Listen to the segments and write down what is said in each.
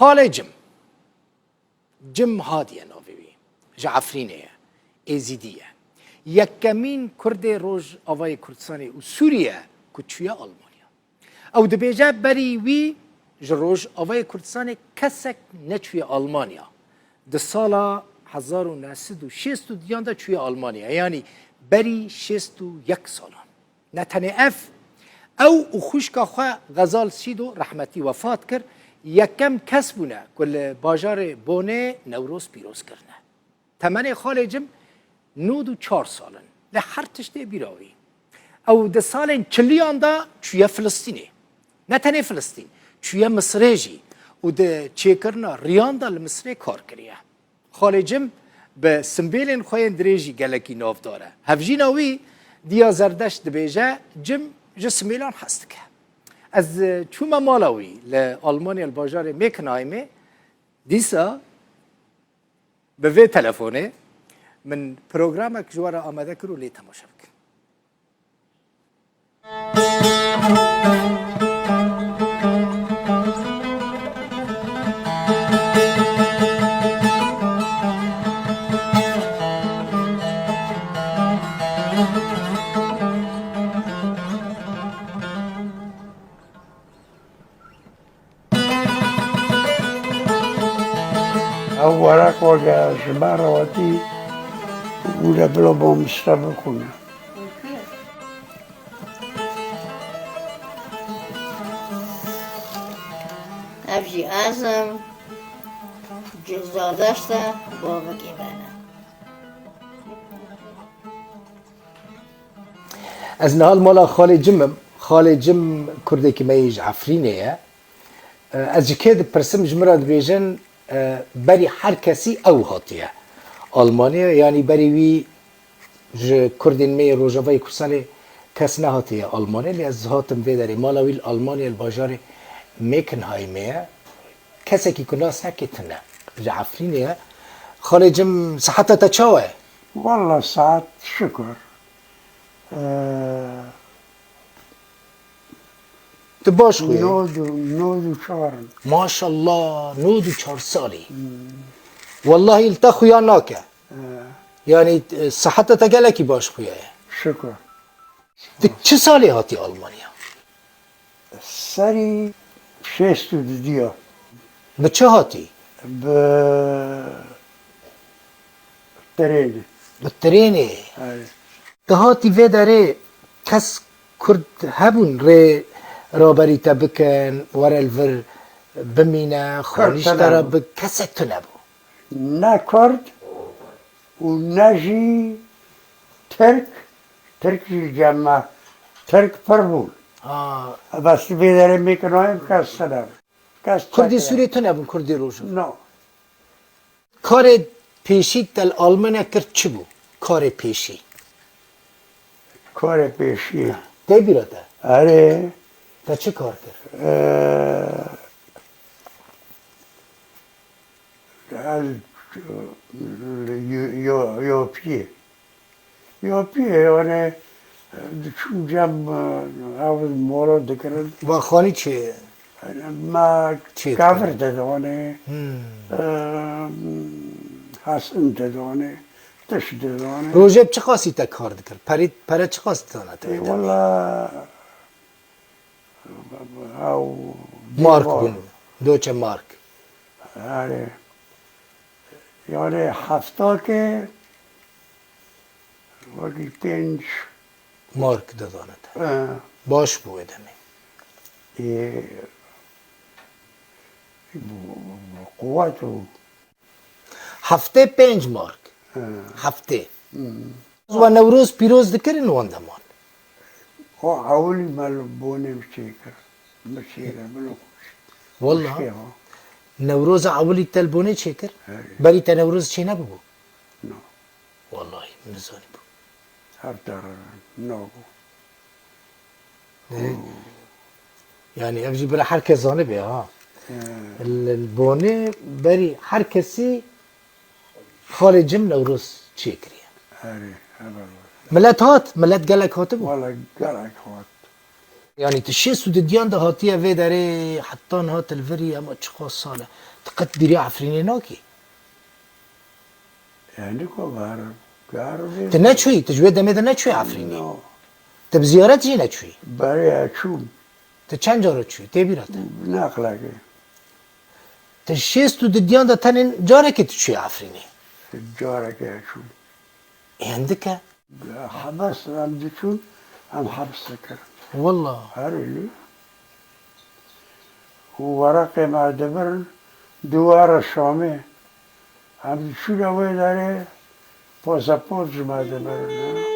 خاله جم هادیه ناوی جعفرینه ازیدیه یکمین کرد روز آوای کردستان و سوریه کچوی آلمانیا او دبیجه بری وی جروج آوای کردستان کسک نچوی آلمانیا ده سالا 1960 دیان دا چوی آلمانیا یعنی بری 61 سالان نتنه اف او خوشکا خواه غزال سیدو رحمتی وفات کرد یکم کس بونه کل باجار بونه نوروز پیروز کرنه تمنی خاله جم 94 سالن لحر تشتی بیراوی او ده سالن چلیان دا چوی فلسطینه نه تنه فلسطین چوی مصره جی و ده چیکرنا ریان دا لمصره کار کریه خاله جم به سنبیلین خوین دریجی گلکی ناف داره هفجی ناوی دیا زردشت دبیجه جم جسمیلان هست که از چوما مالاوی لآلمانیا الباجار میکنایمه دیسا به وی تلفونه من پروگرامك جوارا آماده کرو لی تماشا بکن اولا که شما رواتی بوده بلا با مصطفى کنه ابجی ازم جزادشتا بابا گیبانه از نهال مالا خاله جم کرده که میج عفرینه از جکید پرسم جمرات بیجن بری هر کسی او هاتیه آلمانیا یعنی بری وی کردین می روجاوی کردستان کس نهاتیه آلمانیا لی از هاتم ویداری مالا ویل آلمانیا الباجار میکنهایمه کسی که کناس نکتنه جعفرینه خاله جم صحتا تچاوه والله ساعت شكر تباش خويه نودو شهرن ما شاء الله 94 سالي والله التا خويا ناكا يعني صحتها تقلكي باش خويا شكر چه سالي هاتي ألمانيا سري شستو ديا بچه هاتي ب تريد بالتريني هاي تهاتي في داري كس كرد هبون ري رابري تبكن ورا الفر بمينا خانيش ترى بكسك تنبو نا كرد ونجي ترك الجامعة ترك فربول بس بيداري ميكنوهم كاستنام كردي سوري تنبو كردي روجو نو کار پیشی تل آلمانیا کرد چی بود؟ کار پیشی کار پیشی دی بیراده؟ آره تا چه کار کرد؟ یوپیه یعنی چون جمع آواز مورا دکرد و خانی چه؟ ما چی کافر دادونه حسن دادونه تش دادونه روژه چه خاصی تا کار دکرد؟ پره چه خاصی تانه تا؟ والله او مارک بون دوچه مارک آره یعنی هفته که وقتی 5 مارک دادانه تا باش بوده می قوت و هفته 5 مارک هفته و نوروز پیروز دکرین واندمان اولی مال بونم شکر بلو والله نوروز اولی تلبونه چه کر؟ بری تا نوروز چه نبود؟ نه والله نزانی بود هفته نو يعني ابجي برا هر کس زانه به ها البونه بری هر کسی خارجم نوروز چه کریه آره ملت گلک هاته بود والله گلک هات يعني تشيس وديان ده هاتيه في داري حتى هات الفري اما تشخاص صالة تقد بري عفريني ناكي يعني كبار كارو تناتشوي تجويد دمي ده ناتشوي عفريني نو تب زيارات جي ناتشوي بري أشوم تچند جارو تشوي تبيراته ناقلك تشيس وديان ده تنين جارك تشوي عفريني الجارك أشوم عندك حبس عم دشون عم حبس سكر والله هارلي وورقي مع دبرن دوار الشامي عم دشون أوي داري باسبورت مع دبرن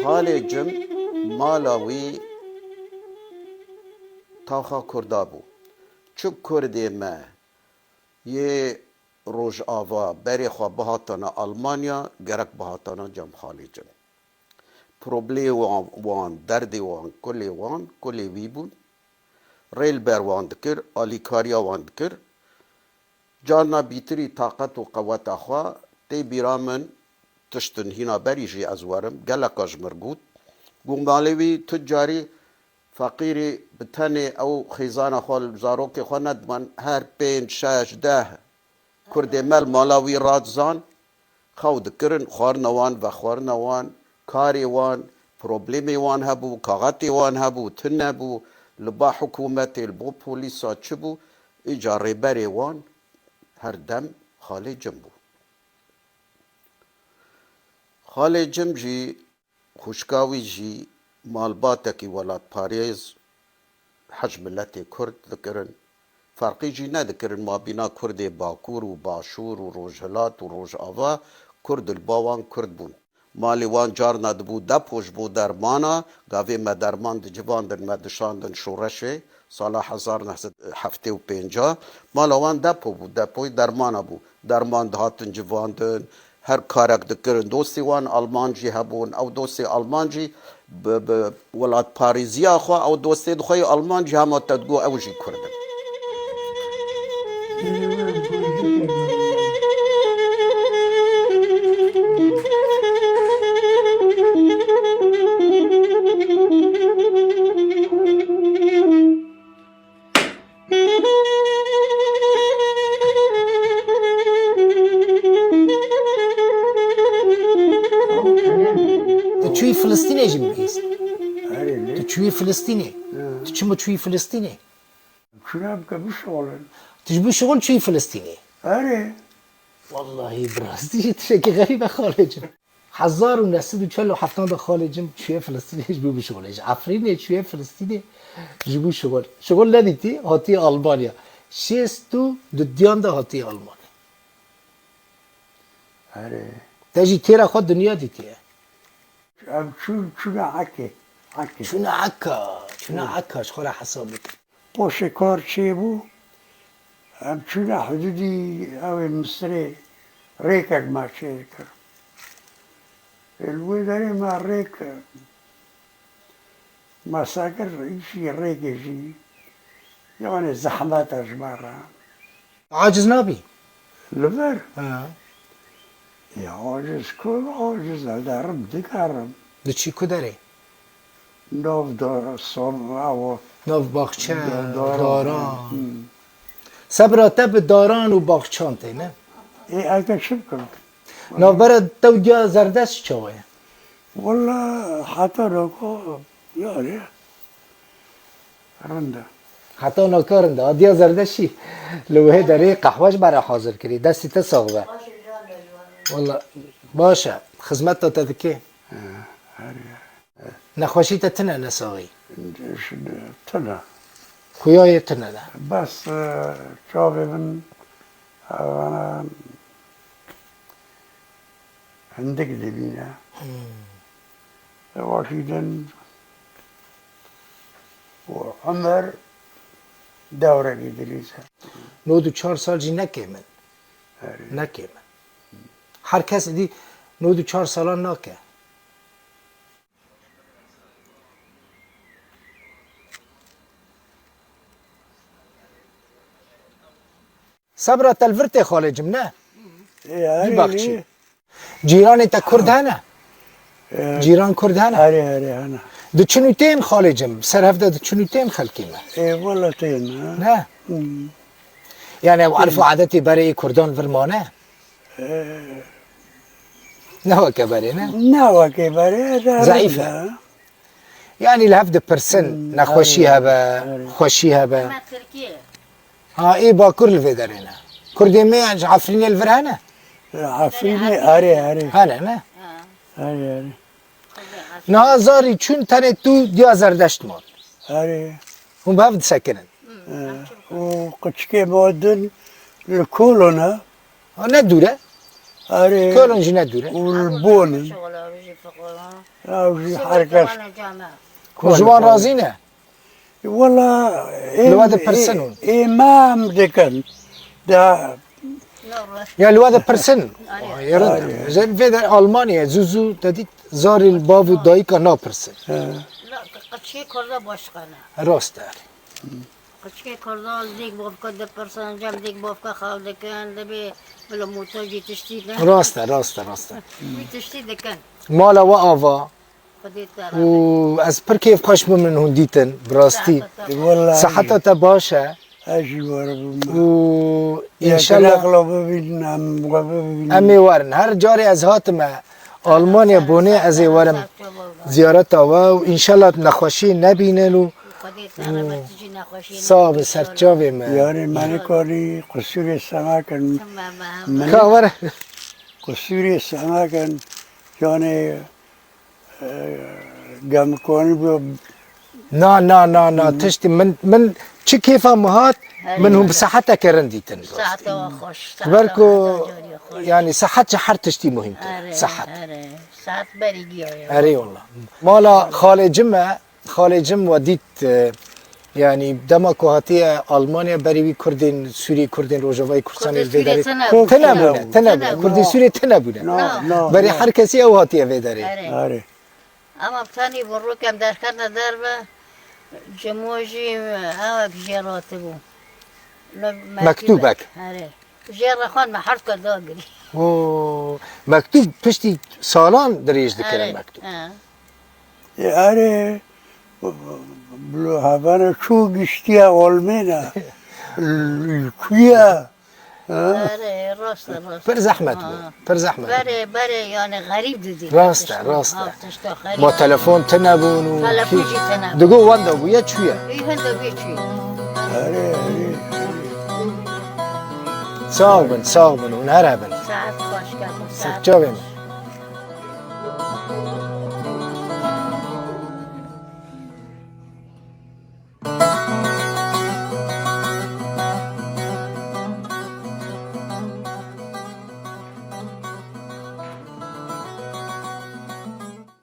خالي جم مالاوي تاخا كردابو چو كردي ما يه روج آوا بري خوا بهاتنا ألمانيا گرك بهاتنا جم خالي جم پروبلي وان دردي وان كل ويبون ريل بر وان دكر آليكاريا وان دكر جانا بيتري طاقت و قوت أخوا تي برامن تشتن هنا بريجي أزوارم قلق أجمرقود قومالوي تجاري فقيري بتاني أو خيزانة خال زاروكي خوا ندمن هر بين شاش ده كردي مال مالاوي رادزان خو دكرن خوار نوان و خوار نوان كاري وان بروبليمي وان هبو كاغاتي وان هبو تن هبو لبا حكومتي البو بوليسا تشبو إجا ريباري وان هر دم خالي جنبو خالي جمجي خوشكاوي جي مالباتكي ولات باريز حج ملتي كرد ذكرن فرقي جي ذكرن ما بينا كردي باكور وباشور وروجهلات وروج آوا كرد الباوان كرد بون مالي وان جارنا دبو دپوش بو درمانا غاوي ما درمان دي جواندن ما دشاندن شورشه سالا 1975 مالا وان دپو بو دپوی درمانا بو درمان دهاتن جواندن هر کارک دکرن دوستی وان آلمانجی هبون او دوستی آلمانجی ولات پاریزیا خو او دوستی دخوی آلمانجی هم تدگو اوجی کردن تشوي فلسطيني جي مبيس هارلي تشوي فلسطيني تشمو تشوي فلسطيني شو نبقى بشغل تجيبوا شغل تشوي فلسطيني هاري والله براسي تشكي غريبة خالجم حزار ونسد وشلو حفتان خالجم تشوي فلسطيني يجيبوا بشغل عفريني تشوي فلسطيني يجيبوا شغل لديتي هاتي ألمانيا شيستو دديان ده هاتي ألمانيا هاري تجي تيرا خد دنيا ديتي عم شو عكي شنو عكا شخولا حسابك قوش كار شيبو عم شو حدودي او مصري ريكك ما شيكر الويداري ما ريك ما ساكر يشي ريك يجي يعني زحمات اجمارا عاجز نابي لبر اه يا عاجز كل عاجز هذا رب دكارم دتشي كدري نوف دار صوم او ناف باخچه داران. داران سبراته به داران و باغچان نه ايه اكا شبكم ناف برد تو دیا زردست چاوه والله حتى ركو يعني رنده حتی ناکارنده دیا زردشی لوه داری قهوهش برای حاضر کردی دستی تا ساغبه والله باشه خدمت تا تدکی نخوشی تا تنه نساقی تنا خویای تنه ده بس شافي من انا عندك دبينا واكيدا وعمر دورة إدريسة 94 سال جی نکه من نکه من هر کس دی 94 سالان نکه صبرا تلورت خالجم نه أري بخشي. جیران تا کرد هنه جیران کرد هنه أري أنا دو چنو تین خالجم سر هفته دو چنو تین خلکی من إيه والله تين نه يعني عرفوا عادتي بري كردان فرمانه نه كبري نه نوا كبار ضعيفة. يعني الهفد برسن نخوشيها با خوشيها با ما تركيا ها اي باكر الفيدرينا كردي ما عفرين الفرهانه عفريني أري هلا نه أري نه زاري چون تنه تو 2010 مال أري هم بهفد سكنن وقشكي مودن الكولونا نه دوره أري كلون جي نه دوره والبون شغل أوجي فقرا أو في حركة أنا جامعة جوان رازينه والله الواد برسنون. إمام دكان دا لا يا الواد برسن يرد زين في المانيا زوزو تديت زاري الباب دايكا نا برسن لا قشكي كردا باشقنا راست قشكي كردا ديك بوفكا ده برسان جام ديك بوفكا خال دكان دبي بلا موتاجي تشتيت نه راست بي تشتيت دكان مالا وآفا خديت و از پر كيف خوش من هون ديتن براستي والله صحتها تباشا أجي ورب و ان شاء الله امي ورن هر جاري از هاتما المانيا بوني از ورم زيارتها و ان شاء الله نخوشي نبينن و خديت أنا بتجي نخوشي صاب سرچاوي ما يعني ماني كوني قصور السماء كان ما كاور قصور السماء كان يعني قام كوني نا تشتي من چه كيفا مهات منهم بصحتها كرن ديتن ساعته خوش بركو يعني صحت شحر تشتي مهم صحت ساعت بريجي يا اري والله مالا خالي جم وديت يعني دما كوهاتي المانيا بريوي كردين سوري كردين روجافاي كردستان الفيداري تنبونه كردي سوري تنبونه بري هر كسي او هاتي فيداري أري اما بتاني بروك ام در كنا دربه جموجي او بجيراتبو مكتوبك جيرا خان ما حركه داغري و مكتوب بشتي سالان دريج ذكر مكتوب أري بلو هافانا شو قشتيا والمينا الكويا راست بر زحمت بر زحمت بري يعني غريب دي راست ما تلفون تنبون و تلفون جي تنبون. دقو واندا ويا شوية ايه هندا بيجي أري صاغبن ونهربن ساعات خوش كان ساعات سجابن